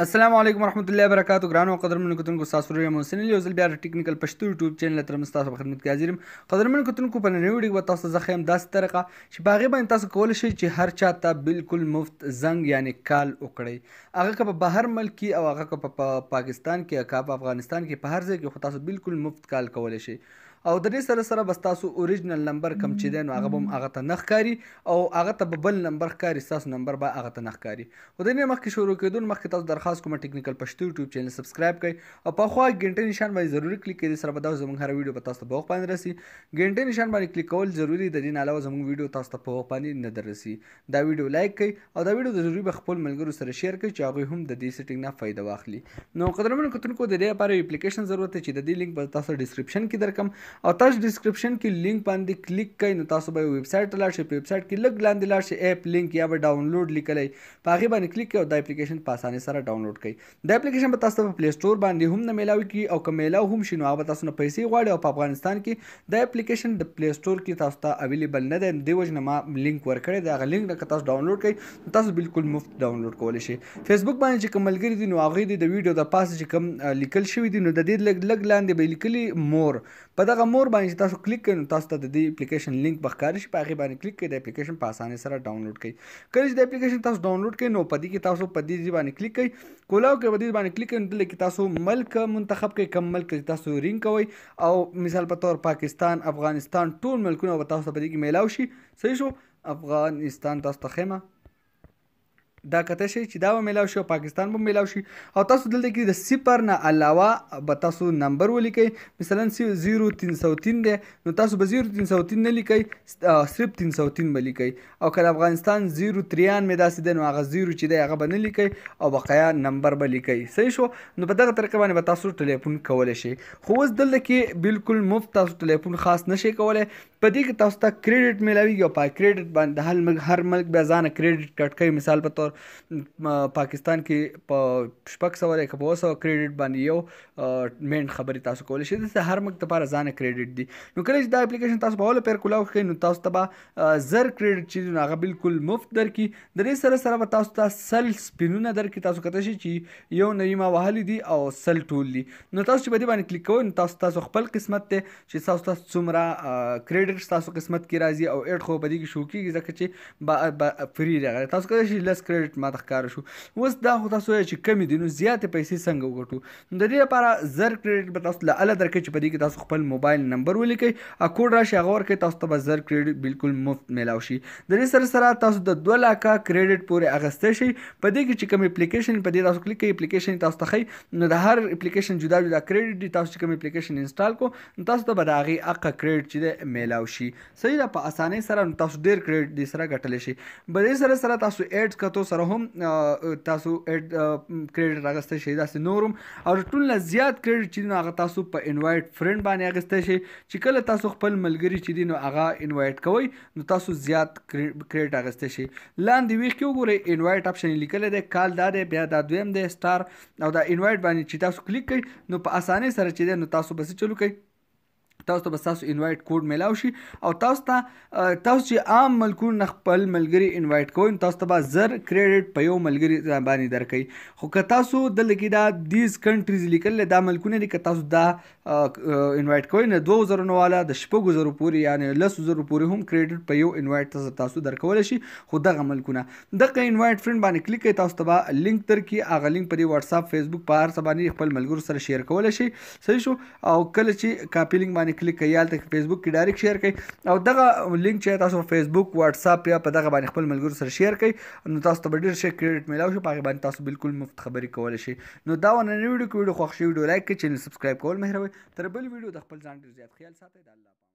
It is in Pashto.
السلام علیکم ورحمۃ اللہ وبرکاتہ ګرانو قدرمنو کتونکو ستاسو ورو یم حسین یو ځل بیا د ټیکنیکل پښتو یوټیوب چینل تر ستاسو په خدمت کې حاضر یم. قدرمنو کتونکو په نننۍ ویډیو کې تاسو ته زه ښیم داسې طریقه چې په هغې باندې تاسو کولی شئ چې هر چا ته بالکل مفت زنګ یعنې کال وکړئ، هغه که په بهر ملک کې او هغه که په پاکستان کې که په افغانستان کې په هر ځای کې خو تاسو بالکل مفت کال کولی شئ. او د دې سره بس تاسو اوریجنل نمبر کم چې دی نو هغه به هم هغه ته نه ښکاري او هغه ته به بل نمبر ښکاري، ستاسو نمبر به هغه ته نه ښکاري. خو د دې مخکې شروع کېدو نه مخکې تاسو درخواست کوم ټیکنیکل پښتو یوټیوب چینل سبسکرایب کړئ او په خوا ګنټې نشان باندې ضروري کلیک کړئ، سره به دا زموږ هره ویډیو به تاسو ته په وخت باندې رسي. ګنټې نشان باندې کلیک کول ضروري، د دې نه علاوه زموږ ویډیو تاسو ته په وخت باندې نه دررسي. دا ویډیو لایک کړئ او دا ویډیو د ضروري به خپل ملګرو سره شیر کړئ چې هغوی هم د دې سیټینګ نه فایده واخلي. نو قدرمنو کتونکو د دې لپاره یو اپلیکیشن ضرورت دی چې د دې لینک به تاسو ډسکرپشن کې درکم او تاسو ډسکرپشن کې لینک باندې کلیک کړئ نو تاسو به ویب سایټ ته لاړ شئ. په ویب سایټ کې لږ لاندې لاړ شئ اپ لینک یا به ډاونلوډ لیکلی، په هغې باندې کلیک کړئ او دا اپلیکیشن په اسانۍ سره ډاونلوډ کړئ. دا اپلیکیشن به تاسو ته په پلی سټور باندې هم نه میلاوي کړي او که میلاو هم شي نو هغه به تاسو نه پیسې غواړي او په افغانستان کې دا اپلیکیشن د پلی سټور کې تاسو ته اویلیبل نه دی. دې وجې نه ما لینک ورکړی دی، هغه لینک نه که تاسو ډاونلوډ کړئ نو تاسو بالکل مفت ډاونلوډ کولی شئ. فیسبوک باندې چې کوم ملګري دي نو هغوی د ویډیو د پاسه چې کوم لیکل شوي دي نو د دې لږ لاندې به لیکلي مور، په دغه مور باندې چې تاسو کلیک کړئ نو تاسو ته د دې اپلیکیشن لینک به ښکاره شي، په هغې باندې کلیک کړئ، د اپلیکیشن په اسانۍ سره ډاونلوډ کړئ. کله چې د اپلیکیشن تاسو ډاونلوډ کړئ نو په دې کې تاسو په دې باندې کلیک کړئ، کولاو کې په دې باندې کلیک کړئ نو دلته کې تاسو ملک منتخب کړئ، کوم ملک چې تاسو رینګ کوئ او مثال په طور پاکستان، افغانستان ټول ملکونه به تاسو ته په دې کې میلاو شي. صحیح شو؟ افغانستان تاسو ته ښیمه دا کته شي چې دا به میلاو شي او پاکستان به میلاو شي او تاسو دلته کې د صفر نه علاوه به تاسو نمبر ولیکئ. مثلا 0303 دی نو تاسو به 0303 نه لیکئ، صرف 303 به لیکئ. او که د افغانستان 093 داسې دی نو هغه 0 چې دی هغه به نه لیکئ او بقایا نمبر به لیکئ. صحیح شو؟ نو په دغه طریقه باندې به تاسو ټلیفون کولی شئ. خو اوس دلته کې بالکل مفت تاسو ټلیفون خاص نشئ کولی، په دې کې تاسو ته کریډټ میلاویږي او په کریډټ باندې هر ملک بیا ځانه کریډټ کټ کوي. مثال په طور پاکستان کې په 600 که په 200 کریډټ باندې یو مین خبرې تاسو کولی شئ. دلته هر ملک دپاره ځانه کریډټ دي. نو کله چې دا اپلیکیشن تاسو په اوله پیر کولاو کړئ نو تاسو ته به 1000 کریډټ چې دي نو هغه بالکل مفت درکړي. د دې سره به تاسو ته 100 سپینونه درکړي. تاسو کته شئ چې یو نوي ما وهلي دي او 100 ټول دي. نو تاسو چې په دې باندې کلیک کوئ نو تاسو خپل قسمت دی چې تاسو ته څومره کریډټ تاسو قسمت کې راځي او ایډ خو په دې کې شو کېږي ځکه چې فري راغلی. تاسو کله شئ 10 کریډټ ما ته ښکاره شو. اوس دا خو تاسو وایئ چې کمې دي نو زیاتې پیسې څنګه وګټو؟ نو د دې لپاره 1000 کریډټ به تاسو له اله درکوي چې په دې کې تاسو خپل موبایل نمبر ولیکئ او کوډ راشي هغه ورکړئ، تاسو ته به 1000 کریډټ بالکل مفت میلاو شي. د دې سره تاسو د 2 لکه کریډټ پورې اخیستی شئ. په دې کې چې کوم اپلیکیشن په دې تاسو کلیک کوئ، اپلیکیشن تاسو ته ښیي نو د هر اپلیکیشن جدا جدا کریډټ دي. تاسو چې کوم اپلیکیشن انسټال کړو نو تاسو ته به د هغې حقه کریډټ چې دی میلاو شي. صحیح ده؟ په اسانۍ سره نو تاسو ډېر کریډټ دې سره ګټلی شئ. په دې سره تاسو ایډز کتو سره هم تاسو کریډټ اخیستی شئ. داسې نور هم او د ټول نه زیات کریډټ چې دي نو هغه تاسو په انوایټ فرینډ باندې اخیستی شئ چې کله تاسو خپل ملګري چې دي نو هغه انوایټ کوئ نو تاسو زیات کریډټ اخیستی شئ. لاندې ویښ کې وګورئ انوایټ اپشن یې لیکلی دی، کال دا دی، بیا دا دویم دی سټار او دا انوایټ باندې چې تاسو کلیک کوئ نو په اسانۍ سره چې دی نو تاسو به څه چلو کوئ، تاسو ته به ستاسو انوایټ کوډ میلاو شي او تاسو چې عام ملکونو نه خپل ملګري انوایټ کوئ نو تاسو ته به 1000 کریډټ په یو ملګري باندې درکوي. خو که تاسو دلته کې دا دیز کنټریز لیکلی دا ملکونه دي، که تاسو دا انوایټ کوئ نو 2000 نه والا د 6000 پورې یعنې 10,000 پورې هم کریډټ په یو انوایټ تاسو درکولی شي. خو دغه ملکونه دغه انوایټ فرینډ باندې کلیک کوئ، تاسو ته به لینک درکړي، هغه لینک په دې واتساپ فیسبوک په هر څه باندې خپل ملګرو سره شیر کولی شئ. صحیح شو؟ او کله چې کاپي لینک باندې کلیک کوئ هلته فیسبوک کې ډایرکټ شیر کوئ او دغه لینک چې تاسو فیسبوک واتساپ یا په دغه باندې خپل ملګرو سره شیر کوئ نو تاسو ته به ډېر ښه کریډټ میلاو شي. په هغې باندې تاسو بالکل مفت خبرې کولی شئ. نو دا ونه نوې ویډیو کې ویډیو خوښ شي ویډیو لایک کړئ، چینل سبسکرایب کول مهرباني. تر بل ویډیو د خپل ځان ډېر زیات خیال ساتئ. د الله